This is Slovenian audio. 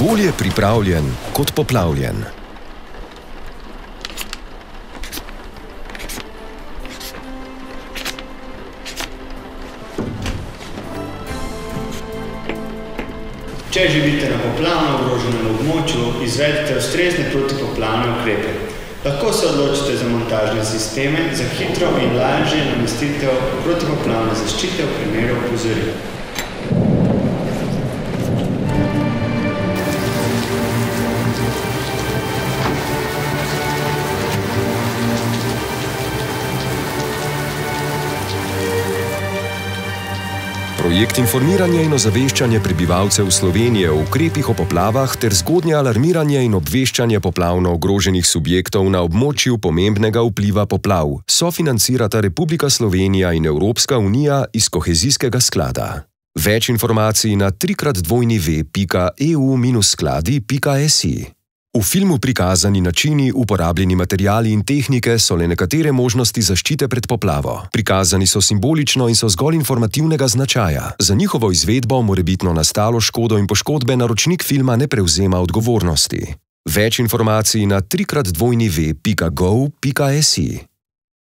Bolje pripravljen kot poplavljen. Če živite na poplavno ogroženem območju, izvedite ustrezne protipoplavne ukrepe. Lahko se odločite za montažne sisteme za hitro in lažje namestitev protipoplavne zaščite v primeru opozoril. Projekt informiranja in ozaveščanja prebivalcev Slovenije o ukrepih o poplavah ter zgodnje alarmiranje in obveščanje poplavno ogroženih subjektov na območju pomembnega vpliva poplav sofinancirata Republika Slovenija in Evropska unija iz kohezijskega sklada. Več informacij na www.eu-skladi.si. V filmu prikazani načini, uporabljeni materiali in tehnike so le nekatere možnosti zaščite pred poplavo. Prikazani so simbolično in so zgolj informativnega značaja. Za njihovo izvedbo morebitno nastalo škodo in poškodbe naročnik filma ne prevzema odgovornosti. Več informacij na www.gov.si.